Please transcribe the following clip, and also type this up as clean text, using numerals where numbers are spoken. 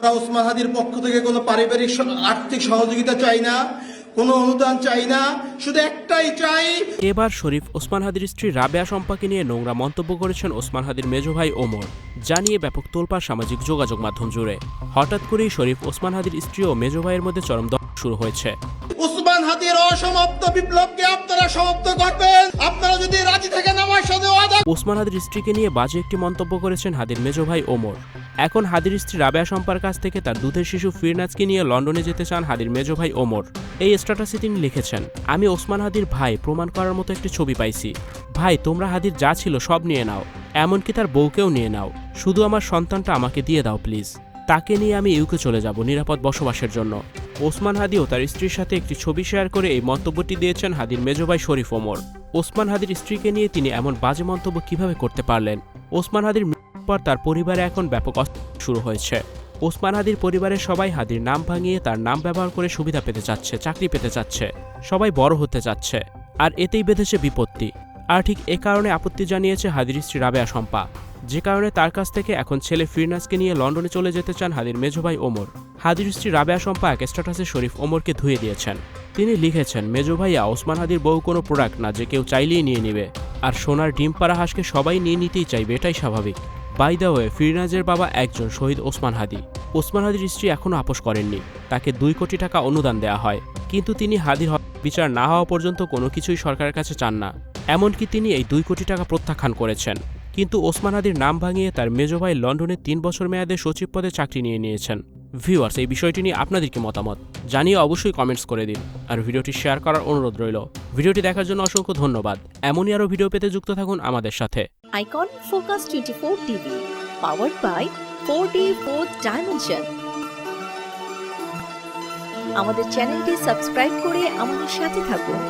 আমরা ওসমান হাদির পক্ষ থেকে কোনো পারিবারিক আর্থিক সহযোগিতা চাই না, কোনো অনুদান চাই না, শুধু একটাই চাই। এবার শরীফ ওসমান হাদির স্ত্রী রাবেয়া শম্পাকে নিয়ে নোংরা মন্তব্য করেছেন ওসমান হাদির মেজো ভাই ওমর, যা নিয়ে ব্যাপক তোলপাড় সামাজিক যোগাযোগ মাধ্যম জুড়ে। হঠাৎ করেই শরীফ ওসমান হাদির স্ত্রী ও মেজো ভাইয়ের মধ্যে চরম দ্বন্দ্ব শুরু হয়েছে। ওসমান হাদির অসমাপ্ত বিপ্লবকে আপনারা সমাপ্ত করবেন, আপনারা যদি রাজি থাকেন আমার সাথে ওয়াদা। ওসমান হাদির স্ত্রীকে নিয়ে বাজে একটি মন্তব্য করেছেন হাদির মেজো ভাই ওমর। এখন হাদির স্ত্রী রাবেয়া শম্পার কাছ থেকে তার দুধের শিশু ফিরনাজকে নিয়ে লন্ডনে যেতে চান হাদির মেজো ভাই ওমর। এই স্ট্যাটাসে তিনি লিখেছেন, আমি ওসমান হাদির ভাই, প্রমাণ করার মতো একটি ছবি পাইছি। ভাই, তোমরা হাদির যা ছিল সব নিয়ে নাও, এমনকি তার বউকেও নিয়ে নাও, শুধু আমার সন্তানটা আমাকে দিয়ে দাও প্লিজ। তাকে নিয়ে আমি ইউকে চলে যাব নিরাপদ বসবাসের জন্য। ওসমান হাদিও তার স্ত্রীর সাথে একটি ছবি শেয়ার করে এই মন্তব্যটি দিয়েছেন হাদির মেজো ভাই শরীফ ওমর। ওসমান হাদির স্ত্রীকে নিয়ে তিনি এমন বাজে মন্তব্য কিভাবে করতে পারলেন? ওসমান হাদির মৃত্যুর পর তার পরিবারে এখন ব্যাপক অস্থিরতা শুরু হয়েছে। ওসমান হাদির পরিবারের সবাই হাদির নাম ভাঙিয়ে তার নাম ব্যবহার করে সুবিধা পেতে চাচ্ছে, চাকরি পেতে চাচ্ছে, সবাই বড় হতে চাচ্ছে, আর এতেই বেঁধেছে বিপত্তি। আর ঠিক এ কারণে আপত্তি জানিয়েছে হাদির স্ত্রী রাবেয়া শম্পা, যে কারণে তার কাছ থেকে এখন ছেলে ফিরনাজকে নিয়ে লন্ডনে চলে যেতে চান হাদির মেজো ভাই ওমর। হাদির স্ত্রী রাবেয়া শম্পা এক স্ট্যাটাসে শরীফ ওমরকে ধুয়ে দিয়েছেন। তিনি লিখেছেন, মেজো ভাইয়া, ওসমান হাদির বউ কোনো প্রোডাক্ট না যে কেউ চাইলেই নিয়ে নিবে, আর সোনার ডিম পাড়া হাঁসকে সবাই নিয়ে নিতেই চাইবে, এটাই স্বাভাবিক। বাই দ্য ওয়ে, ফিরনাজের বাবা একজন শহীদ ওসমান হাদি। ওসমান হাদির স্ত্রী এখনও আপোষ করেননি, তাকে 2 কোটি টাকা অনুদান দেওয়া হয়, কিন্তু তিনি হাদির বিচার না হওয়া পর্যন্ত কোনো কিছুই সরকারের কাছে চান না। এমনকি তিনি এই 2 কোটি টাকা প্রত্যাখ্যান করেছেন। কিন্তু ওসমান হাদির নাম ভাঙিয়ে তার মেজো ভাই লন্ডনে 3 বছর মেয়াদে সচিব পদে চাকরি নিয়ে নিয়েছেন। ভিউয়ার্স, এই বিষয়টি নিয়ে আপনাদের কি মতামত জানিয়ে অবশ্যই কমেন্টস করে দিন, আর ভিডিওটি শেয়ার করার অনুরোধ রইল। ভিডিওটি দেখার জন্য অসংখ্য ধন্যবাদ। এমনই আরও ভিডিও পেতে যুক্ত থাকুন আমাদের সাথে। Icon Focus 24 TV, powered by 4D Fourth Dimension. আমাদের চ্যানেলটি সাবস্ক্রাইব করে আমাদের সাথে থাকুন।